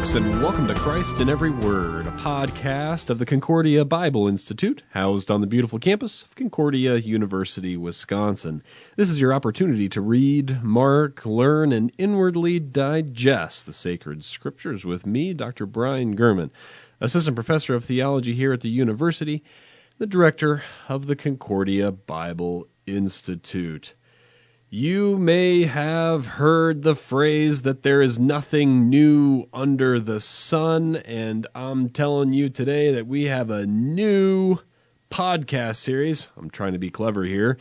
folks, and welcome to Christ in Every Word, a podcast of the Concordia Bible Institute, housed on the beautiful campus of Concordia University, Wisconsin. This is your opportunity to read, mark, learn, and inwardly digest the sacred scriptures with me, Dr. Brian Gurman, Assistant Professor of Theology here at the university, the Director of the Concordia Bible Institute. You may have heard the phrase that there is nothing new under the sun, and I'm telling you today that we have a new podcast series, I'm trying to be clever here,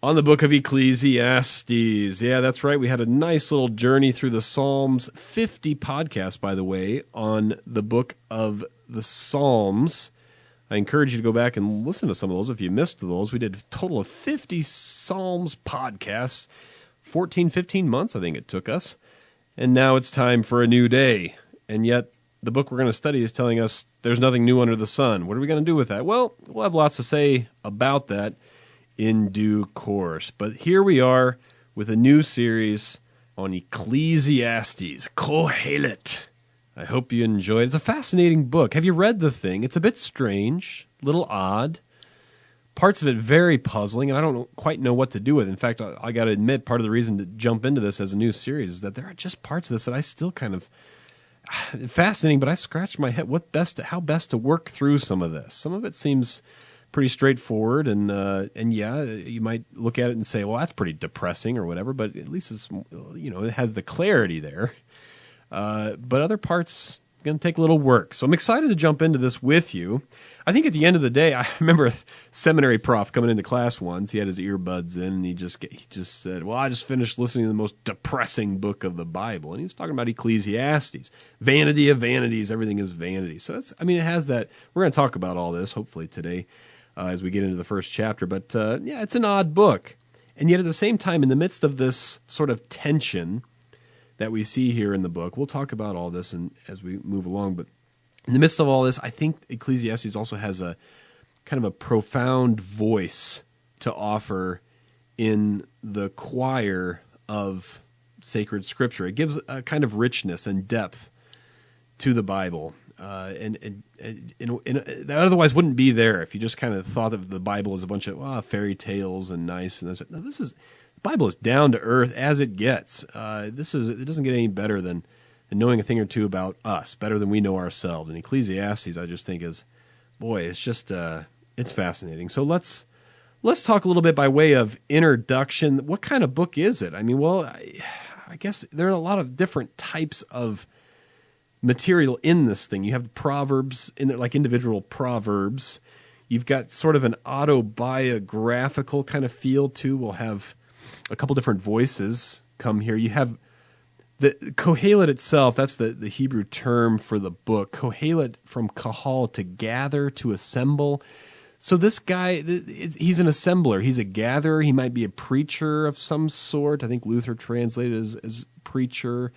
on the Book of Ecclesiastes. Yeah, that's right, we had a nice little journey through the Psalms, 50 podcasts, by the way, on the Book of the Psalms. I encourage you to go back and listen to some of those if you missed those. We did a total of 50 Psalms podcasts, 14, 15 months I think it took us. And now it's time for a new day. And yet the book we're going to study is telling us there's nothing new under the sun. What are we going to do with that? Well, we'll have lots to say about that in due course. But here we are with a new series on Ecclesiastes, Kohelet. I hope you enjoy it. It's a fascinating book. Have you read the thing? It's a bit strange, a little odd. Parts of it very puzzling, and I don't quite know what to do with it. In fact, I got to admit, part of the reason to jump into this as a new series is that there are just parts of this that I still kind of fascinating, but I scratch my head. How best to work through some of this? Some of it seems pretty straightforward, and yeah, you might look at it and say, well, that's pretty depressing or whatever. But at least it's, it has the clarity there. But other parts going to take a little work. So I'm excited to jump into this with you. I think at the end of the day, I remember a seminary prof coming into class once. He had his earbuds in, and he just said, well, I just finished listening to the most depressing book of the Bible. And he was talking about Ecclesiastes. Vanity of vanities, everything is vanity. So it has that. We're going to talk about all this, hopefully, today as we get into the first chapter. But yeah, it's an odd book. And yet at the same time, in the midst of this sort of tension that we see here in the book. We'll talk about all this as we move along, but in the midst of all this, I think Ecclesiastes also has a kind of a profound voice to offer in the choir of sacred scripture. It gives a kind of richness and depth to the Bible, and that otherwise wouldn't be there if you just kind of thought of the Bible as a bunch of fairy tales and nice. And no, the Bible is down to earth as it gets. It doesn't get any better than knowing a thing or two about us, better than we know ourselves. And Ecclesiastes, I just think it's just it's fascinating. So let's talk a little bit by way of introduction. What kind of book is it? I mean, well, I guess there are a lot of different types of material in this thing. You have proverbs in there, like individual proverbs. You've got sort of an autobiographical kind of feel too. We'll have a couple different voices come here. You have the Kohelet itself, that's the Hebrew term for the book. Kohelet from kahal, to gather, to assemble. So this guy, he's an assembler. He's a gatherer. He might be a preacher of some sort. I think Luther translated as preacher.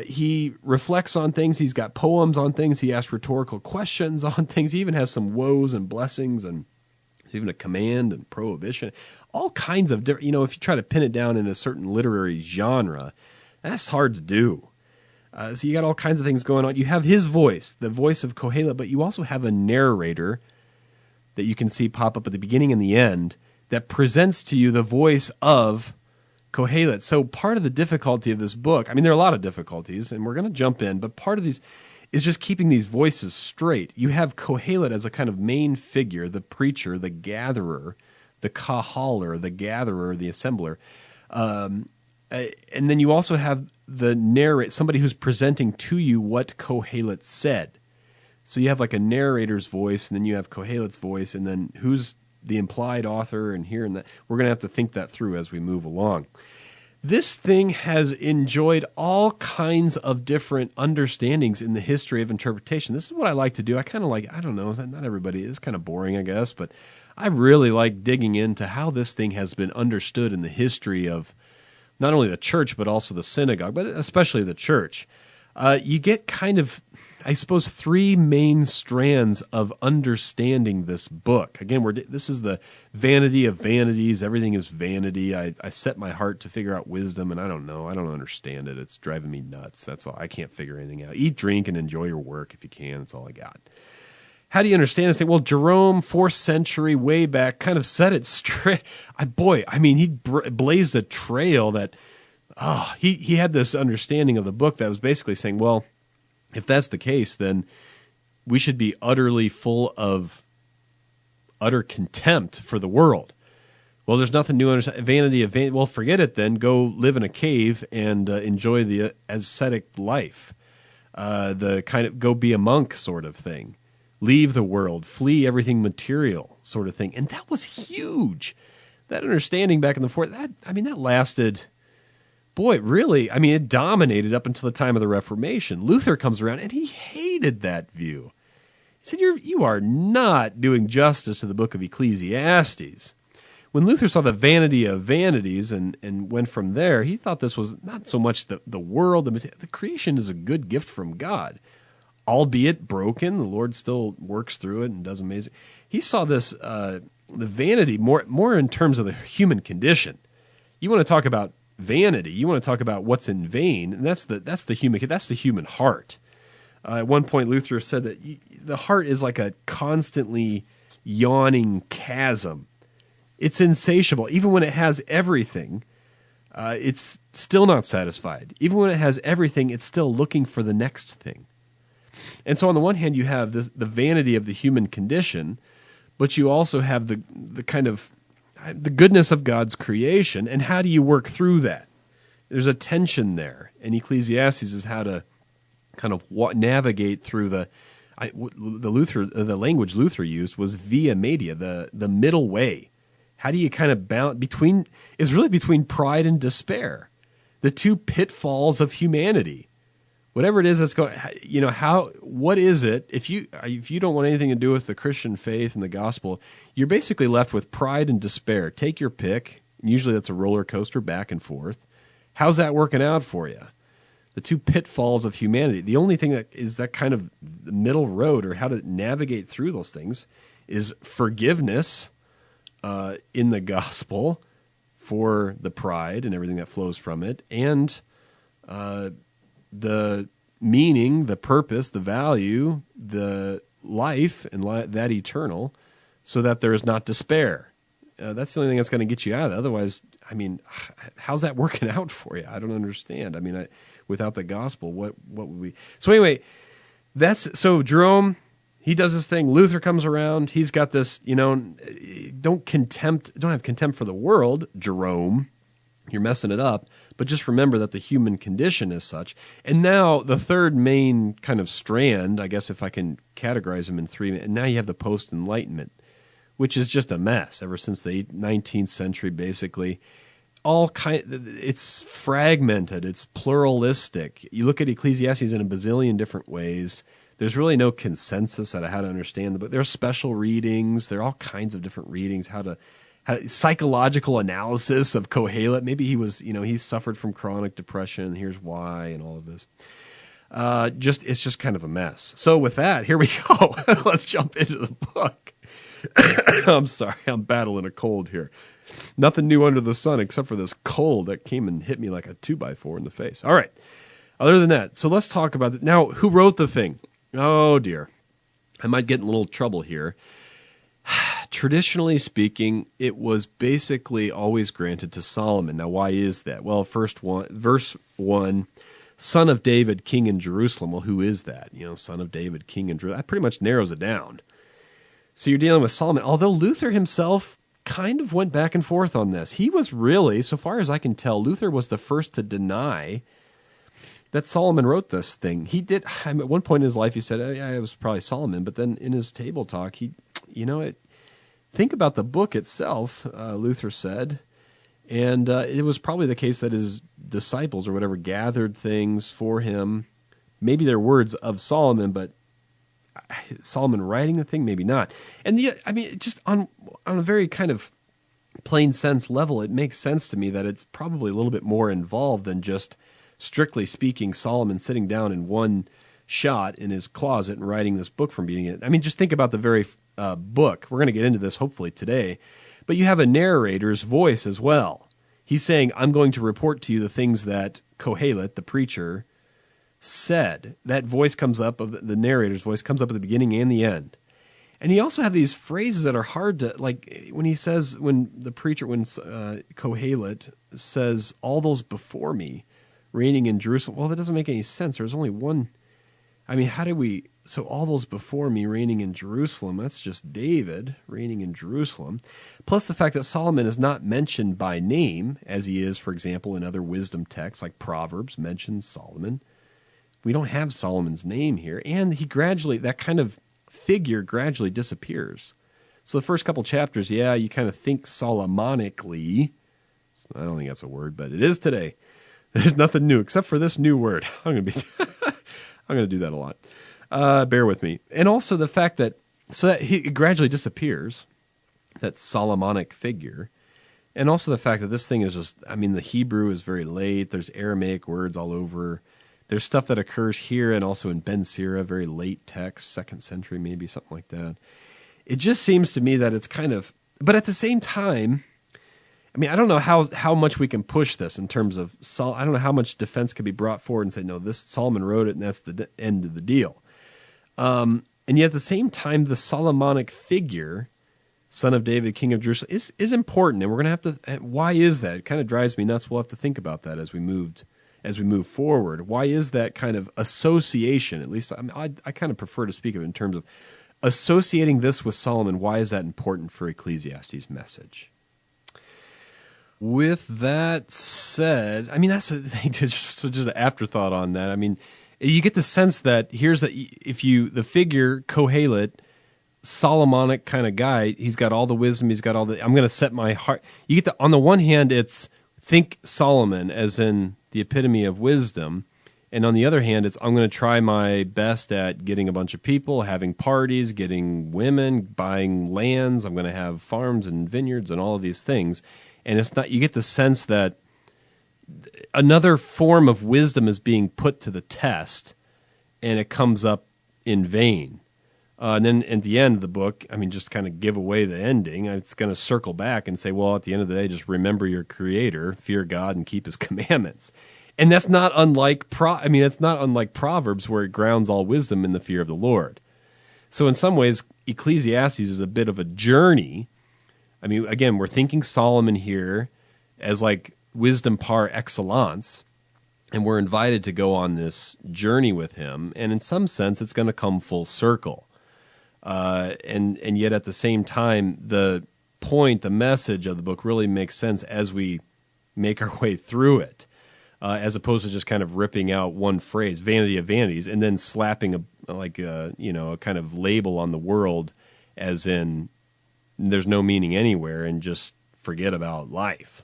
He reflects on things. He's got poems on things. He asks rhetorical questions on things. He even has some woes and blessings and even a command and prohibition. All kinds of different, if you try to pin it down in a certain literary genre, that's hard to do. So you got all kinds of things going on. You have his voice, the voice of Kohelet, but you also have a narrator that you can see pop up at the beginning and the end that presents to you the voice of Kohelet. So part of the difficulty of this book, I mean, there are a lot of difficulties, and we're going to jump in, but part of these is just keeping these voices straight. You have Kohelet as a kind of main figure, the preacher, the gatherer, the kahaler, the gatherer, the assembler. And then you also have the somebody who's presenting to you what Kohelet said. So you have like a narrator's voice, and then you have Kohelet's voice, and then who's the implied author, and here and that. We're going to have to think that through as we move along. This thing has enjoyed all kinds of different understandings in the history of interpretation. This is what I like to do. I kind of like, I don't know, not everybody, it's kind of boring, I guess, but I really like digging into how this thing has been understood in the history of not only the church, but also the synagogue, but especially the church. you get kind of, I suppose, three main strands of understanding this book. Again, this is the vanity of vanities. Everything is vanity. I set my heart to figure out wisdom, and I don't know. I don't understand it. It's driving me nuts. That's all. I can't figure anything out. Eat, drink, and enjoy your work if you can. That's all I got. How do you understand this thing? Well, Jerome, 4th century, way back, kind of set it straight. He blazed a trail that, he had this understanding of the book that was basically saying, well, if that's the case, then we should be utterly full of utter contempt for the world. Well, there's nothing new under vanity of vanity. Well, forget it then. Go live in a cave and enjoy the ascetic life, the kind of go be a monk sort of thing. Leave the world, flee everything material sort of thing. And that was huge. That understanding back in the 4th, that lasted... Boy, really, it dominated up until the time of the Reformation. Luther comes around, and he hated that view. He said, you are not doing justice to the Book of Ecclesiastes. When Luther saw the vanity of vanities and went from there, he thought this was not so much the world. The creation is a good gift from God. Albeit broken, the Lord still works through it and does amazing. He saw this, the vanity, more in terms of the human condition. You want to talk about vanity. You want to talk about what's in vain, and that's the human heart. At one point, Luther said that the heart is like a constantly yawning chasm. It's insatiable. Even when it has everything, it's still not satisfied. Even when it has everything, it's still looking for the next thing. And so, on the one hand, you have the vanity of the human condition, but you also have the kind of the goodness of God's creation, and how do you work through that? There's a tension there, and Ecclesiastes is how to kind of navigate through the language Luther used was via media, the middle way. How do you kind of balance between pride and despair, the two pitfalls of humanity. Whatever it is that's going, what is it? If you don't want anything to do with the Christian faith and the gospel, you're basically left with pride and despair. Take your pick. Usually that's a roller coaster back and forth. How's that working out for you? The two pitfalls of humanity. The only thing that is that kind of the middle road, or how to navigate through those things, is forgiveness in the gospel for the pride and everything that flows from it, and the meaning, the purpose, the value, the life, and that eternal, so that there is not despair. That's the only thing that's going to get you out of it. Otherwise, how's that working out for you? I don't understand. Without the gospel, what would we... So anyway, so Jerome, he does this thing. Luther comes around. He's got this, don't have contempt for the world, Jerome. You're messing it up, but just remember that the human condition is such. And now the third main kind of strand, I guess if I can categorize them in three, and now you have the post-Enlightenment, which is just a mess ever since the 19th century, basically. It's fragmented, it's pluralistic. You look at Ecclesiastes in a bazillion different ways. There's really no consensus on how to understand the book. There are special readings. There are all kinds of different readings, psychological analysis of Kohelet. Maybe he suffered from chronic depression. Here's why, and all of this. It's just kind of a mess. So with that, here we go. Let's jump into the book. I'm sorry, I'm battling a cold here. Nothing new under the sun except for this cold that came and hit me like a 2x4 in the face. All right. Other than that, so let's talk about it. Now, who wrote the thing? Oh, dear. I might get in a little trouble here. Traditionally speaking, it was basically always granted to Solomon. Now, why is that? Well, verse 1, son of David, king in Jerusalem. Well, who is that? Son of David, king in Jerusalem. That pretty much narrows it down. So you're dealing with Solomon. Although Luther himself kind of went back and forth on this. He was really, so far as I can tell, Luther was the first to deny that Solomon wrote this thing. He did, at one point in his life, he said, yeah, it was probably Solomon. But then in his table talk, think about the book itself, Luther said. And it was probably the case that his disciples or whatever gathered things for him. Maybe they're words of Solomon, but Solomon writing the thing, maybe not. And just on a very kind of plain sense level, it makes sense to me that it's probably a little bit more involved than just strictly speaking, Solomon sitting down in one shot in his closet and writing this book from beginning to end. I mean, just think about the very book. We're going to get into this hopefully today, but you have a narrator's voice as well. He's saying, I'm going to report to you the things that Kohelet, the preacher, said. That voice comes up, of the narrator's voice comes up at the beginning and the end. And he also have these phrases that are hard to, like when he says, when Kohelet says, all those before me reigning in Jerusalem. Well, that doesn't make any sense. There's only one. I mean, so all those before me reigning in Jerusalem, that's just David reigning in Jerusalem. Plus the fact that Solomon is not mentioned by name, as he is, for example, in other wisdom texts like Proverbs mentions Solomon. We don't have Solomon's name here. And that kind of figure gradually disappears. So the first couple chapters, you kind of think Solomonically. I don't think that's a word, but it is today. There's nothing new except for this new word. I'm going to do that a lot. Bear with me. And also the fact that he gradually disappears, that Solomonic figure. And also the fact that this thing is just, I mean, the Hebrew is very late. There's Aramaic words all over. There's stuff that occurs here and also in Ben Sira, very late text, 2nd century maybe, something like that. It just seems to me that it's kind of, but at the same time, I mean, I don't know how much we can push this in terms of, I don't know how much defense could be brought forward and say, no, this Solomon wrote it and that's the end of the deal. And yet at the same time, the Solomonic figure, son of David, king of Jerusalem, is important. And we're going to have to, why is that? It kind of drives me nuts. We'll have to think about that as we move forward. Why is that kind of association? At least I kind of prefer to speak of it in terms of associating this with Solomon. Why is that important for Ecclesiastes' message? With that said, I mean, that's a thing, just an afterthought on that. I mean, you get the sense that the figure, Kohelet, Solomonic kind of guy, he's got all the wisdom, he's got all I'm going to set my heart. You get on the one hand, it's think Solomon as in the epitome of wisdom. And on the other hand, it's I'm going to try my best at getting a bunch of people, having parties, getting women, buying lands. I'm going to have farms and vineyards and all of these things. And it's not, you get the sense that another form of wisdom is being put to the test and it comes up in vain. And then at the end of the book, I mean, just kind of give away the ending. It's going to circle back and say, well, at the end of the day, just remember your Creator, fear God, and keep His commandments. And that's not unlike Proverbs, where it grounds all wisdom in the fear of the Lord. So in some ways, Ecclesiastes is a bit of a journey. I mean, again, we're thinking Solomon here as like wisdom par excellence, and we're invited to go on this journey with him. And in some sense, it's going to come full circle. And yet at the same time, the message of the book really makes sense as we make our way through it, as opposed to just kind of ripping out one phrase, vanity of vanities, and then slapping a kind of label on the world, as in there's no meaning anywhere, and just forget about life.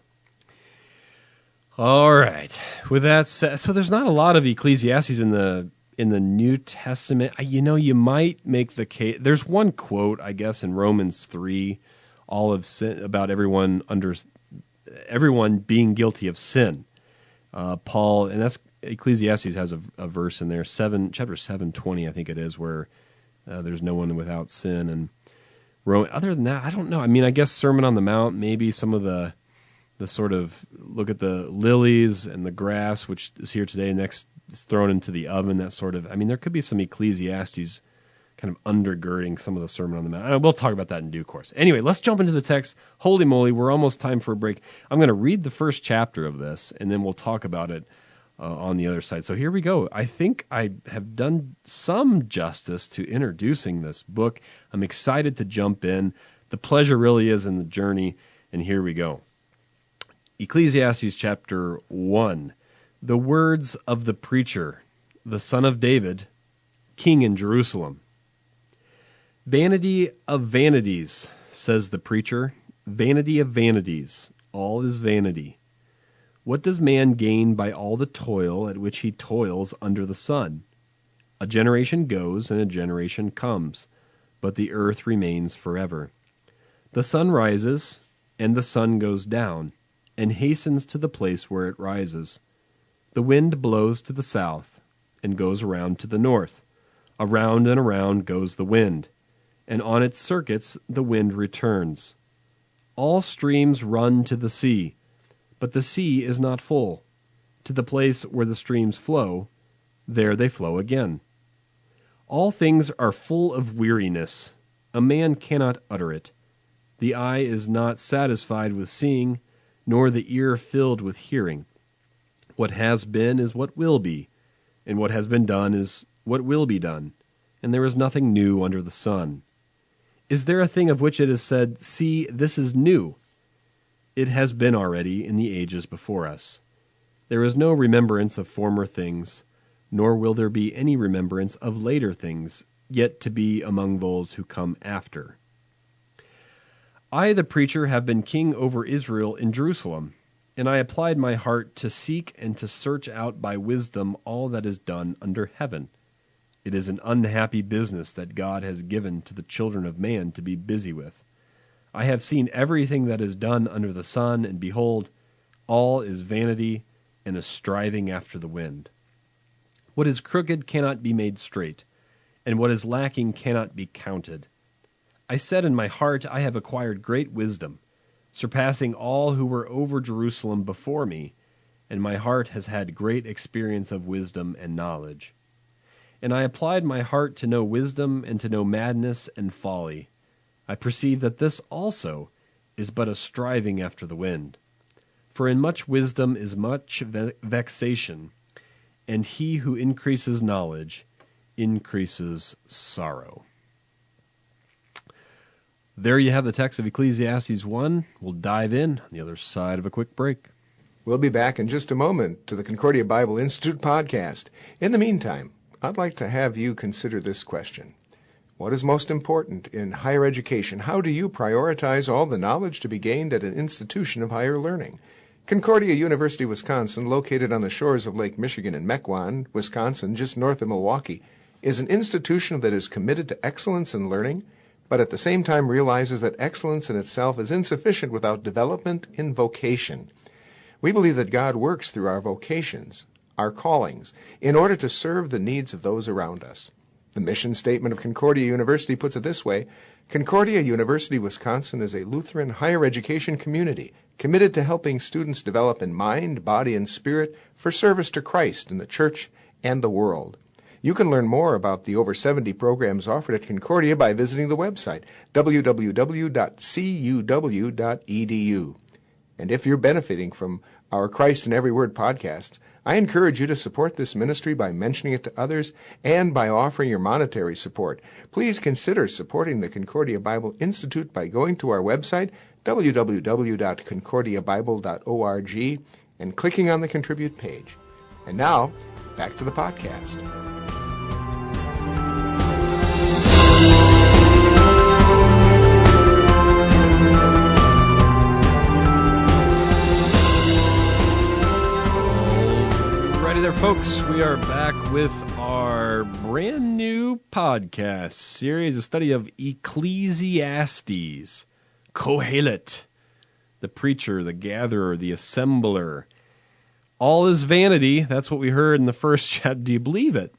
All right. With that said, so there's not a lot of Ecclesiastes in the New Testament. You might make the case. There's one quote, I guess, in Romans 3, all of sin, about everyone being guilty of sin. Paul, and that's Ecclesiastes has a verse in there, chapter 7:20, I think it is, where there's no one without sin. And other than that, I don't know. I mean, I guess Sermon on the Mount, maybe some of the sort of look at the lilies and the grass, which is here today, next is thrown into the oven, that sort of, I mean, there could be some Ecclesiastes kind of undergirding some of the Sermon on the Mount. We'll talk about that in due course. Anyway, let's jump into the text. Holy moly, we're almost time for a break. I'm going to read the first chapter of this, and then we'll talk about it on the other side. So here we go. I think I have done some justice to introducing this book. I'm excited to jump in. The pleasure really is in the journey, and here we go. Ecclesiastes chapter 1. The words of the preacher, the son of David, king in Jerusalem. Vanity of vanities, says the preacher, vanity of vanities, all is vanity. What does man gain by all the toil at which he toils under the sun? A generation goes and a generation comes, but the earth remains forever. The sun rises and the sun goes down, and hastens to the place where it rises. The wind blows to the south and goes around to the north. Around and around goes the wind, and on its circuits the wind returns. All streams run to the sea, but the sea is not full. To the place where the streams flow, there they flow again. All things are full of weariness. A man cannot utter it. The eye is not satisfied with seeing, nor the ear filled with hearing. What has been is what will be, and what has been done is what will be done, and there is nothing new under the sun. Is there a thing of which it is said, "See, this is new"? It has been already in the ages before us. There is no remembrance of former things, nor will there be any remembrance of later things, yet to be among those who come after. I, the preacher, have been king over Israel in Jerusalem, and I applied my heart to seek and to search out by wisdom all that is done under heaven. It is an unhappy business that God has given to the children of man to be busy with. I have seen everything that is done under the sun, and behold, all is vanity and a striving after the wind. What is crooked cannot be made straight, and what is lacking cannot be counted. I said in my heart, I have acquired great wisdom, surpassing all who were over Jerusalem before me, and my heart has had great experience of wisdom and knowledge. And I applied my heart to know wisdom and to know madness and folly. I perceive that this also is but a striving after the wind. For in much wisdom is much vexation, and he who increases knowledge increases sorrow. There you have the text of Ecclesiastes 1. We'll dive in on the other side of a quick break. We'll be back in just a moment to the Concordia Bible Institute podcast. In the meantime, I'd like to have you consider this question. What is most important in higher education? How do you prioritize all the knowledge to be gained at an institution of higher learning? Concordia University, Wisconsin, located on the shores of Lake Michigan in Mequon, Wisconsin, just north of Milwaukee, is an institution that is committed to excellence in learning, but at the same time realizes that excellence in itself is insufficient without development in vocation. We believe that God works through our vocations, our callings, in order to serve the needs of those around us. The mission statement of Concordia University puts it this way: Concordia University, Wisconsin is a Lutheran higher education community committed to helping students develop in mind, body, and spirit for service to Christ in the church and the world. You can learn more about the over 70 programs offered at Concordia by visiting the website, www.cuw.edu. And if you're benefiting from our Christ in Every Word podcasts, I encourage you to support this ministry by mentioning it to others and by offering your monetary support. Please consider supporting the Concordia Bible Institute by going to our website, www.concordiabible.org, and clicking on the Contribute page. And now, back to the podcast. There, folks, we are back with our brand new podcast series, a study of Ecclesiastes, Kohelet, the preacher, the gatherer, the assembler. All is vanity. That's what we heard in the first chapter. Do you believe it?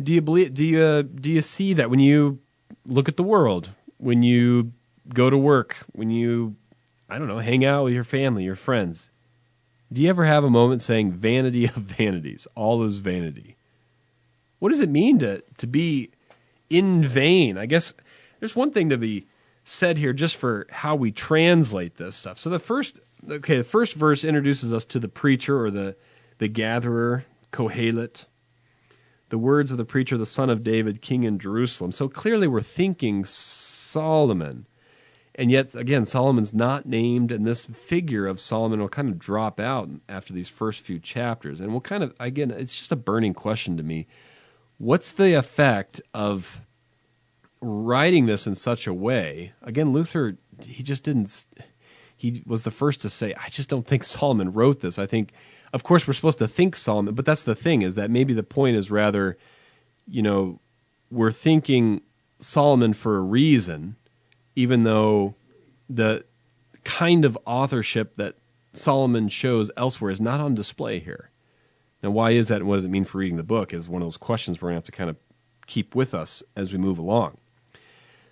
Do you see that when you look at the world, when you go to work, when you, hang out with your family, your friends? Do you ever have a moment saying, vanity of vanities, all is vanity? What does it mean to be in vain? I guess there's one thing to be said here just for how we translate this stuff. So the first verse introduces us to the preacher or the gatherer, Kohelet, the words of the preacher, the son of David, king in Jerusalem. So clearly we're thinking Solomon. And yet, again, Solomon's not named, and this figure of Solomon will kind of drop out after these first few chapters. And we'll kind of, again, it's just a burning question to me. What's the effect of writing this in such a way? Again, Luther, he was the first to say, I just don't think Solomon wrote this. I think, of course, we're supposed to think Solomon, but that's the thing, is that maybe the point is rather, we're thinking Solomon for a reason, even though the kind of authorship that Solomon shows elsewhere is not on display here. Now, why is that, and what does it mean for reading the book is one of those questions we're going to have to kind of keep with us as we move along.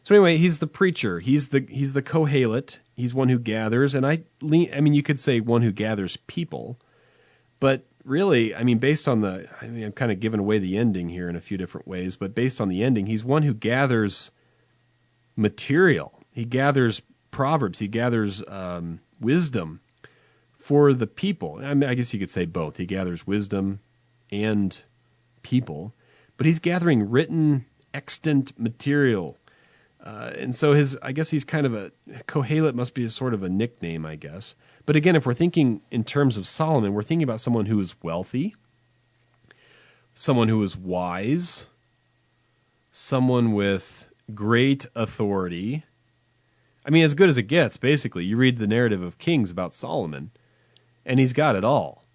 So anyway, he's the preacher. He's the Kohelet. He's one who gathers, and I mean, you could say one who gathers people, but really, I mean, based on I'm kind of giving away the ending here in a few different ways, but based on the ending, he's one who gathers material. He gathers proverbs. He gathers wisdom for the people. I mean, I guess you could say both. He gathers wisdom and people, but he's gathering written, extant material. And so I guess he's kind of Kohelet must be a sort of a nickname, I guess. But again, if we're thinking in terms of Solomon, we're thinking about someone who is wealthy, someone who is wise, someone with great authority. I mean, as good as it gets, basically. You read the narrative of Kings about Solomon, and he's got it all.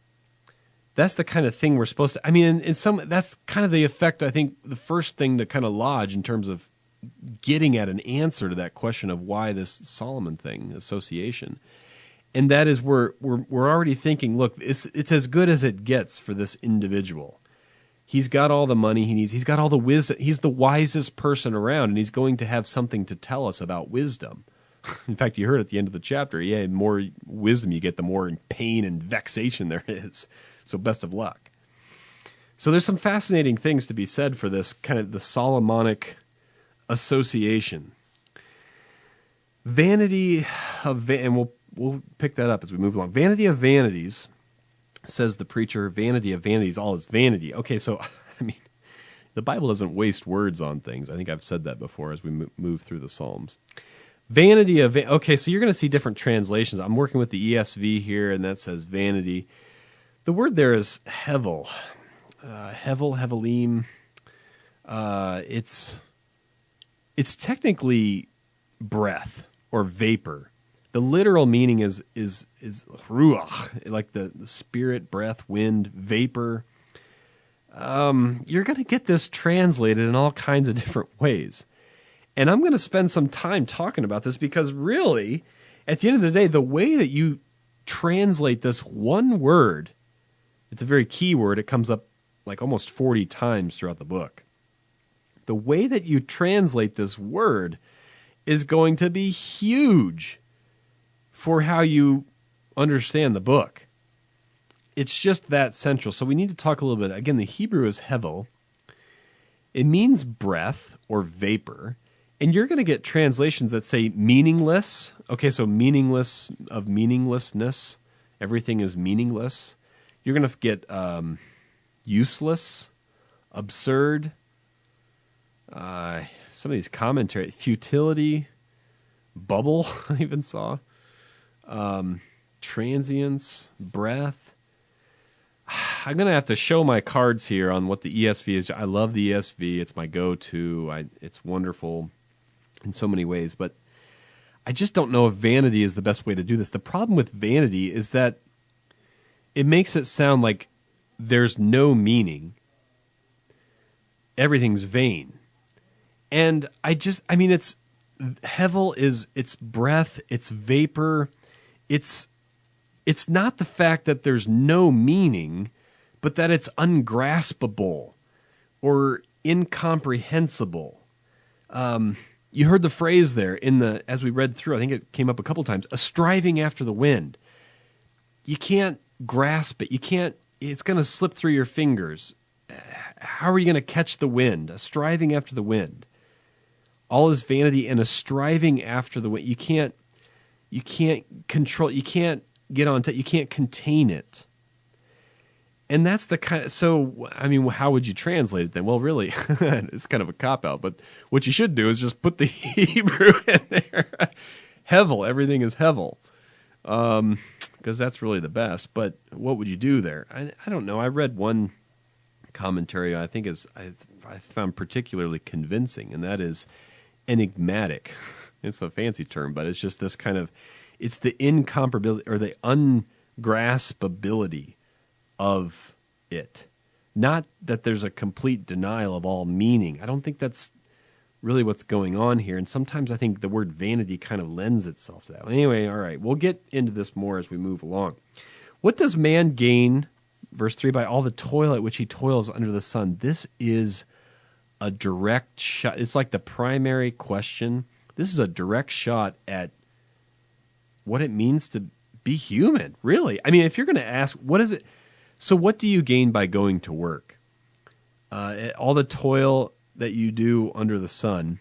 That's the kind of thing we're supposed to... I mean, that's kind of the effect, I think, the first thing to kind of lodge in terms of getting at an answer to that question of why this Solomon thing, association. And that is we're already thinking, look, it's as good as it gets for this individual. He's got all the money he needs. He's got all the wisdom. He's the wisest person around, and he's going to have something to tell us about wisdom. In fact, you heard at the end of the chapter, yeah, the more wisdom you get, the more pain and vexation there is. So best of luck. So there's some fascinating things to be said for this kind of the Solomonic association. Vanity of and we'll pick that up as we move along. Vanity of vanities, says the preacher. Vanity of vanities, all is vanity. Okay, so I mean, the Bible doesn't waste words on things. I think I've said that before as we move through the Psalms. Vanity of okay, so you're going to see different translations. I'm working with the ESV here, and that says vanity. The word there is hevel, hevelim. It's technically breath or vapor. The literal meaning is ruach, like the spirit, breath, wind, vapor. You're going to get this translated in all kinds of different ways. And I'm going to spend some time talking about this because really, at the end of the day, the way that you translate this one word, it's a very key word. It comes up like almost 40 times throughout the book. The way that you translate this word is going to be huge for how you understand the book. It's just that central. So we need to talk a little bit. Again, the Hebrew is hevel. It means breath or vapor. And you're going to get translations that say meaningless. Okay, so meaningless of meaninglessness. Everything is meaningless. You're going to get useless, absurd. Some of these commentary, futility, bubble, I even saw. Transience, breath. I'm going to have to show my cards here on what the ESV is. I love the ESV. It's my go-to. It's wonderful in so many ways, but I just don't know if vanity is the best way to do this. The problem with vanity is that it makes it sound like there's no meaning. Everything's vain. And it's hevel it's breath, it's vapor. It's not the fact that there's no meaning, but that it's ungraspable or incomprehensible. You heard the phrase there as we read through, I think it came up a couple times, a striving after the wind. You can't grasp it. It's going to slip through your fingers. How are you going to catch the wind? A striving after the wind. All is vanity and a striving after the wind. You can't control, you can't get on you can't contain it. And that's the kind of, so, I mean, how would you translate it then? Well, really, it's kind of a cop-out, but what you should do is just put the Hebrew in there. Hevel, everything is hevel. Because that's really the best. But what would you do there? I don't know. I read one commentary I think I found particularly convincing, and that is enigmatic. It's a fancy term, but it's just this kind of, it's the incomparability or the ungraspability of it. Not that there's a complete denial of all meaning. I don't think that's really what's going on here. And sometimes I think the word vanity kind of lends itself to that. Anyway, all right, we'll get into this more as we move along. What does man gain verse 3, by all the toil at which he toils under the sun. This is a direct shot. It's like the primary question. This is a direct shot at what it means to be human, really. I mean, if you're going to ask, what is it? So what do you gain by going to work? All the toil that you do under the sun,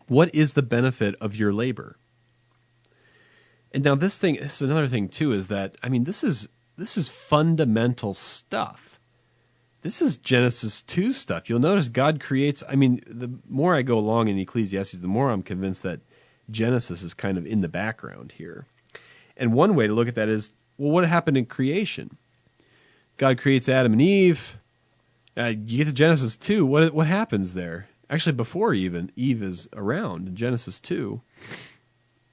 what is the benefit of your labor? And now this is another thing too, is that, I mean, this is fundamental stuff. This is Genesis 2 stuff. You'll notice God creates, I mean, the more I go along in Ecclesiastes, the more I'm convinced that Genesis is kind of in the background here. And one way to look at that is, well, what happened in creation? God creates Adam and Eve. You get to Genesis 2, what happens there? Actually, before even Eve is around, in Genesis 2,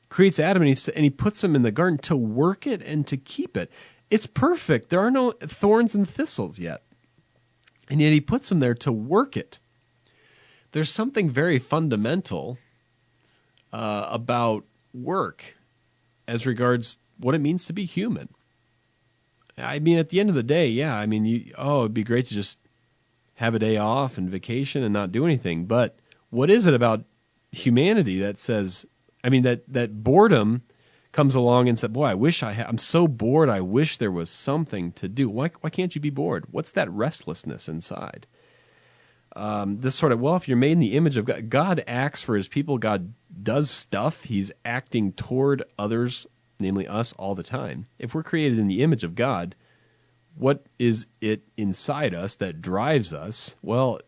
creates Adam and he puts them in the garden to work it and to keep it. It's perfect. There are no thorns and thistles yet. And yet he puts them there to work it. There's something very fundamental about work as regards what it means to be human. I mean, at the end of the day, yeah, I mean, it'd be great to just have a day off and vacation and not do anything. But what is it about humanity that says, I mean, that boredom comes along and said, boy, I'm so bored, I wish there was something to do. Why can't you be bored? What's that restlessness inside? This sort of, well, if you're made in the image of God, God acts for his people, God does stuff, he's acting toward others, namely us, all the time. If we're created in the image of God, what is it inside us that drives us? Well,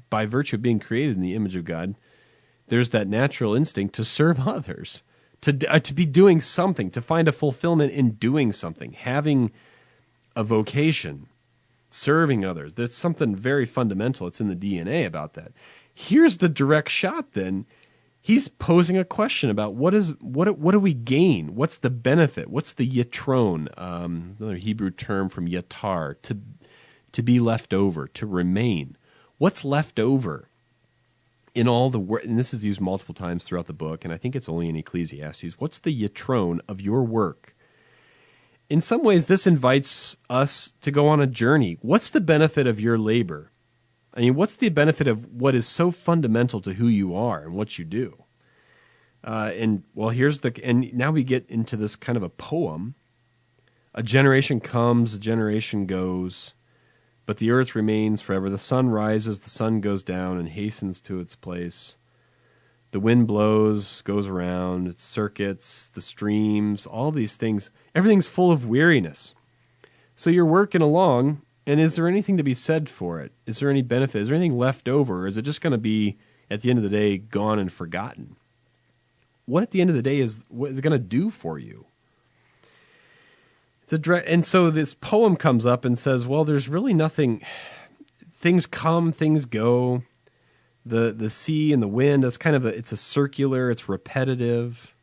by virtue of being created in the image of God, there's that natural instinct to serve others, to be doing something, to find a fulfillment in doing something, having a vocation, serving others. There's something very fundamental. It's in the DNA about that. Here's the direct shot then. He's posing a question about what do we gain? What's the benefit? What's the yitron, another Hebrew term from yatar, to be left over, to remain. What's left over in all the work? And this is used multiple times throughout the book, and I think it's only in Ecclesiastes. What's the yitron of your work? In some ways, this invites us to go on a journey. What's the benefit of your labor? I mean, what's the benefit of what is so fundamental to who you are and what you do? And now we get into this kind of a poem. A generation comes, a generation goes, but the earth remains forever. The sun rises, the sun goes down and hastens to its place. The wind blows, goes around, its circuits, the streams, all these things. Everything's full of weariness. So you're working along, and is there anything to be said for it? Is there any benefit? Is there anything left over? Or is it just going to be, at the end of the day, gone and forgotten? What at the end of the day what is it going to do for you? And so this poem comes up and says, well, there's really nothing. Things come, things go. The sea and the wind, it's a circular, it's repetitive,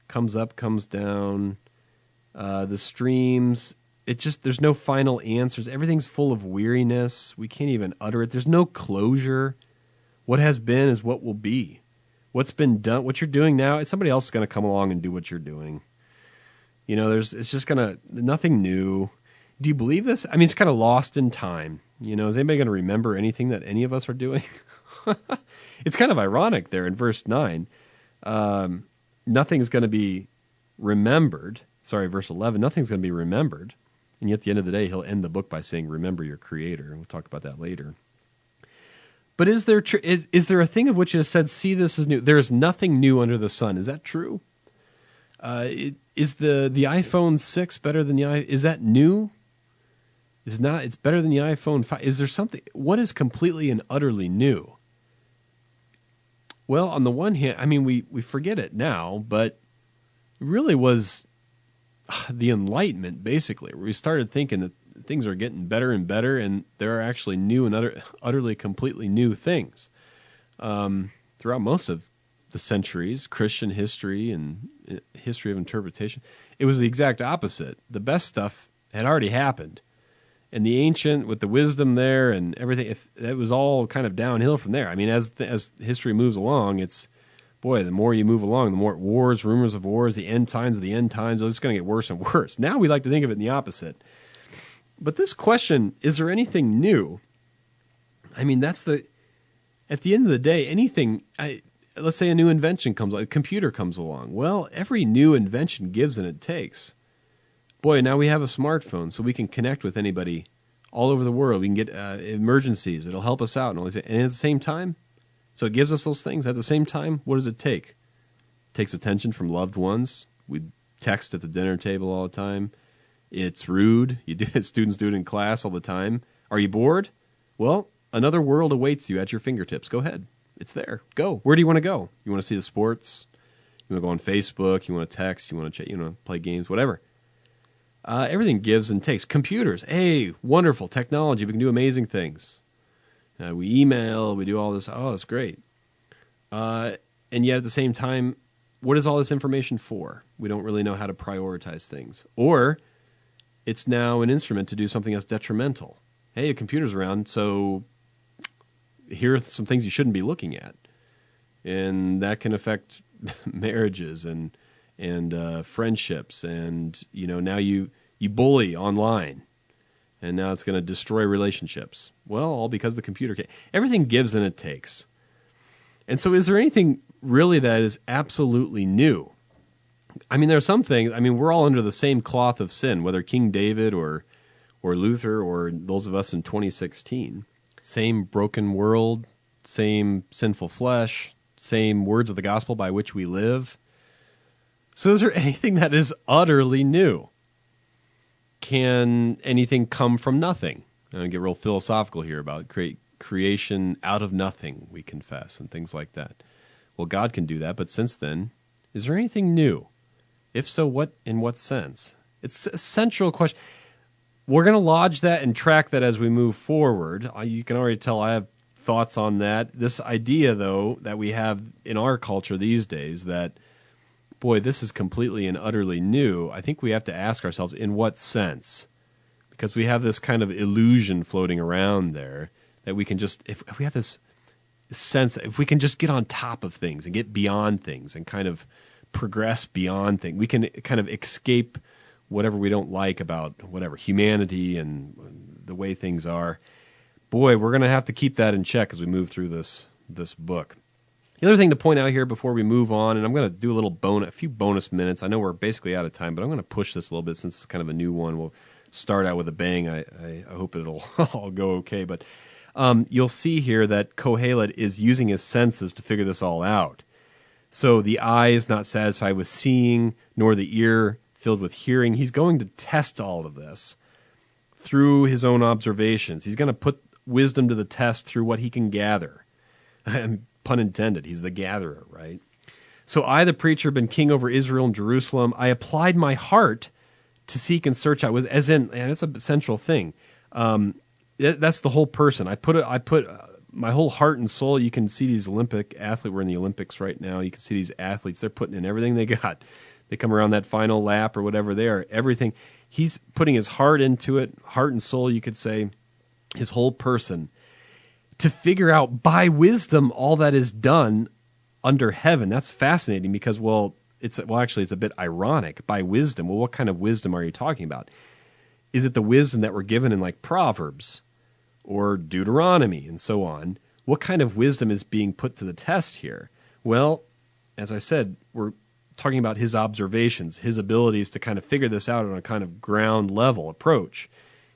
comes up, comes down. The streams, there's no final answers. Everything's full of weariness. We can't even utter it. There's no closure. What has been is what will be. What's been done, what you're doing now, somebody else is going to come along and do what you're doing. You know, it's just nothing new. Do you believe this? I mean, it's kind of lost in time. You know, is anybody going to remember anything that any of us are doing? It's kind of ironic there in verse 9. Nothing's going to be remembered. Sorry, verse 11. Nothing's going to be remembered. And yet at the end of the day, he'll end the book by saying, remember your Creator. We'll talk about that later. But is there a thing of which it is said, see, this is new? There is nothing new under the sun. Is that true? Is the iPhone 6 better than is that new? It's not. It's better than the iPhone 5. Is there something? What is completely and utterly new? Well, on the one hand, I mean, we forget it now, but it really was the Enlightenment, basically, where we started thinking that things are getting better and better, and there are actually new and utterly, completely new things. Throughout most of the centuries, Christian history and history of interpretation, it was the exact opposite. The best stuff had already happened. And the ancient, with the wisdom there and everything, it was all kind of downhill from there. I mean, as history moves along, the more you move along, the more wars, rumors of wars, the end times of the end times, it's going to get worse and worse. Now we like to think of it in the opposite. But this question, is there anything new? I mean, at the end of the day, let's say a new invention comes, like a computer comes along. Well, every new invention gives and it takes. Boy, now we have a smartphone, so we can connect with anybody all over the world. We can get emergencies. It'll help us out. And at the same time, so it gives us those things. At the same time, what does it take? It takes attention from loved ones. We text at the dinner table all the time. It's rude. Students do it in class all the time. Are you bored? Well, another world awaits you at your fingertips. Go ahead. It's there. Go. Where do you want to go? You want to see the sports? You want to go on Facebook? You want to text? You want to play games? Whatever. Everything gives and takes. Computers. Hey, wonderful technology. We can do amazing things. We email. We do all this. Oh, it's great. And yet at the same time, what is all this information for? We don't really know how to prioritize things. Or it's now an instrument to do something that's detrimental. Hey, a computer's around, so here are some things you shouldn't be looking at. And that can affect marriages and friendships. And, now you bully online. And now it's going to destroy relationships. Well, all because the computer can. Everything gives and it takes. And so is there anything really that is absolutely new? I mean, there are some things. I mean, we're all under the same cloth of sin, whether King David or Luther or those of us in 2016. Same broken world, same sinful flesh, same words of the gospel by which we live. So is there anything that is utterly new? Can anything come from nothing? I get real philosophical here about creation out of nothing, we confess, and things like that. Well, God can do that, but since then, is there anything new? If so, what in what sense? It's a central question. We're going to lodge that and track that as we move forward. You can already tell I have thoughts on that. This idea, though, that we have in our culture these days that, boy, this is completely and utterly new, I think we have to ask ourselves, in what sense? Because we have this kind of illusion floating around there that we can just, if we have this sense that if we can just get on top of things and get beyond things and kind of progress beyond things, we can kind of escape whatever we don't like about whatever humanity and the way things are. Boy, we're going to have to keep that in check as we move through this book. The other thing to point out here before we move on, and I'm going to do a few bonus minutes. I know we're basically out of time, but I'm going to push this a little bit since it's kind of a new one. We'll start out with a bang. I hope it'll all go okay. But you'll see here that Kohelet is using his senses to figure this all out. So the eye is not satisfied with seeing, nor the ear filled with hearing. He's going to test all of this through his own observations. He's going to put wisdom to the test through what he can gather. And pun intended, he's the gatherer, right? So I, the preacher, been king over Israel and Jerusalem. I applied my heart to seek and search out. As in, and it's a central thing. That's the whole person. I put my whole heart and soul. You can see these Olympic athletes. We're in the Olympics right now. You can see these athletes. They're putting in everything they got. They come around that final lap or whatever they are. Everything. He's putting his heart into it, heart and soul, you could say, his whole person, to figure out by wisdom all that is done under heaven. That's fascinating because, it's a bit ironic. By wisdom, well, what kind of wisdom are you talking about? Is it the wisdom that we're given in like Proverbs or Deuteronomy and so on? What kind of wisdom is being put to the test here? Well, as I said, we're talking about his observations, his abilities to kind of figure this out on a kind of ground level approach.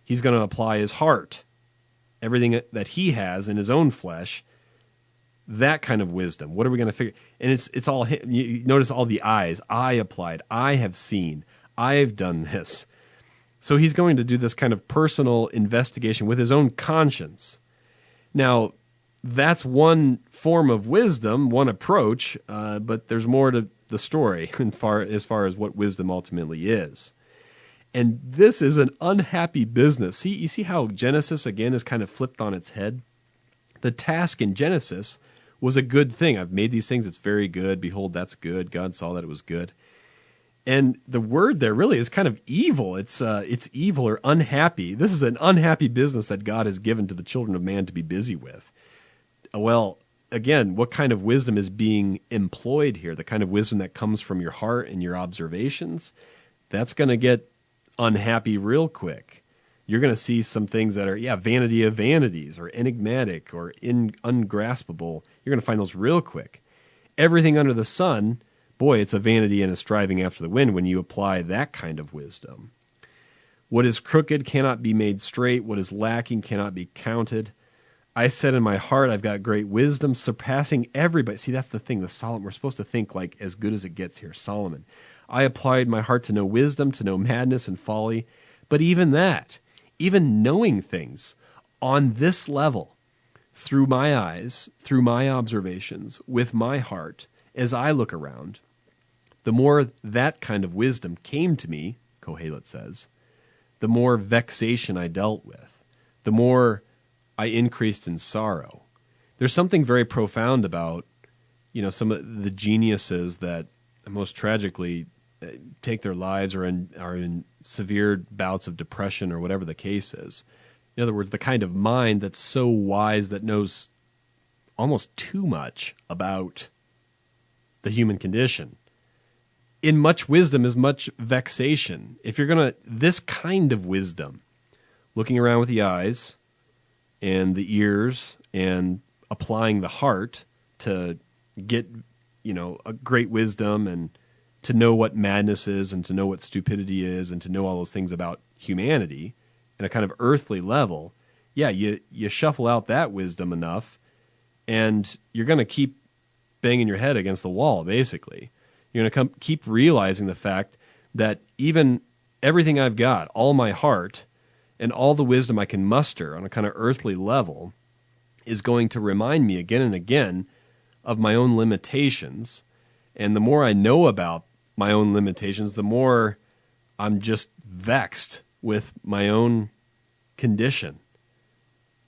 He's going to apply his heart, everything that he has in his own flesh, that kind of wisdom. What are we going to figure? And it's all, you notice all the eyes. I applied. I have seen. I've done this. So he's going to do this kind of personal investigation with his own conscience. Now, that's one form of wisdom, one approach, but there's more to the story as far as what wisdom ultimately is. And this is an unhappy business. You see how Genesis, again, is kind of flipped on its head? The task in Genesis was a good thing. I've made these things, it's very good. Behold, that's good. God saw that it was good. And the word there really is kind of evil. It's evil or unhappy. This is an unhappy business that God has given to the children of man to be busy with. Well, again, what kind of wisdom is being employed here? The kind of wisdom that comes from your heart and your observations? That's going to get unhappy real quick. you're going to see some things that are, vanity of vanities or enigmatic or ungraspable. You're going to find those real quick. Everything under the sun, boy, it's a vanity and a striving after the wind when you apply that kind of wisdom. What is crooked cannot be made straight. What is lacking cannot be counted. I said in my heart, I've got great wisdom, surpassing everybody. See, that's the thing. We're supposed to think like as good as it gets here. Solomon. I applied my heart to know wisdom, to know madness and folly. But even that, even knowing things on this level, through my eyes, through my observations, with my heart, as I look around, the more that kind of wisdom came to me, Kohelet says, the more vexation I dealt with, the more I increased in sorrow. There's something very profound about, some of the geniuses that most tragically take their lives or are in severe bouts of depression or whatever the case is. In other words, the kind of mind that's so wise that knows almost too much about the human condition. In much wisdom is much vexation. If you're this kind of wisdom, looking around with the eyes and the ears and applying the heart to get, a great wisdom and to know what madness is and to know what stupidity is and to know all those things about humanity in a kind of earthly level, you shuffle out that wisdom enough and you're going to keep banging your head against the wall, basically. You're going to keep realizing the fact that even everything I've got, all my heart, and all the wisdom I can muster on a kind of earthly level is going to remind me again and again of my own limitations. And the more I know about my own limitations, the more I'm just vexed with my own condition.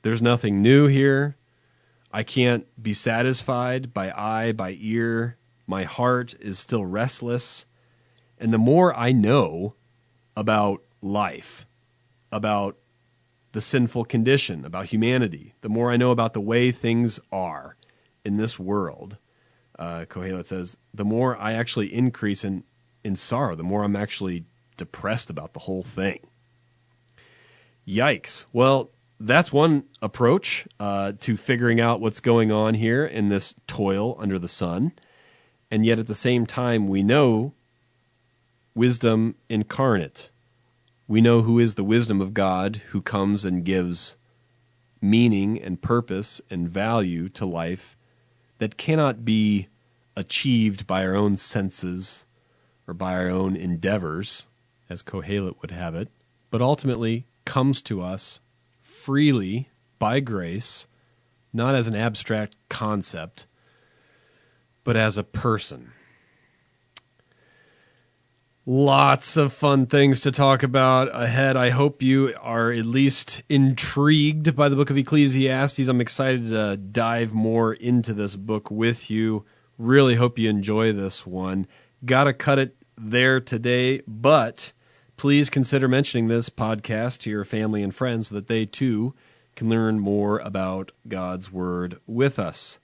There's nothing new here. I can't be satisfied by eye, by ear. My heart is still restless. And the more I know about life, about the sinful condition, about humanity, the more I know about the way things are in this world, Kohelet says, the more I actually increase in sorrow, the more I'm actually depressed about the whole thing. Yikes. Well, that's one approach to figuring out what's going on here in this toil under the sun. And yet at the same time, we know wisdom incarnate. We know who is the wisdom of God who comes and gives meaning and purpose and value to life that cannot be achieved by our own senses or by our own endeavors, as Kohelet would have it, but ultimately comes to us freely by grace, not as an abstract concept, but as a person. Lots of fun things to talk about ahead. I hope you are at least intrigued by the Book of Ecclesiastes. I'm excited to dive more into this book with you. Really hope you enjoy this one. Gotta cut it there today, but please consider mentioning this podcast to your family and friends so that they too can learn more about God's Word with us.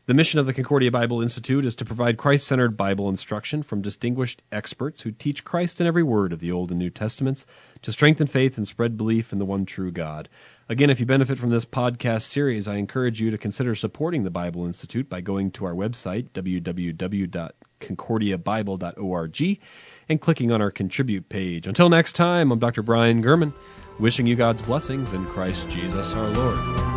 The mission of the Concordia Bible Institute is to provide Christ-centered Bible instruction from distinguished experts who teach Christ in every word of the Old and New Testaments to strengthen faith and spread belief in the one true God. Again, if you benefit from this podcast series, I encourage you to consider supporting the Bible Institute by going to our website, www.concordiabible.org, and clicking on our Contribute page. Until next time, I'm Dr. Brian Gurman, wishing you God's blessings in Christ Jesus our Lord.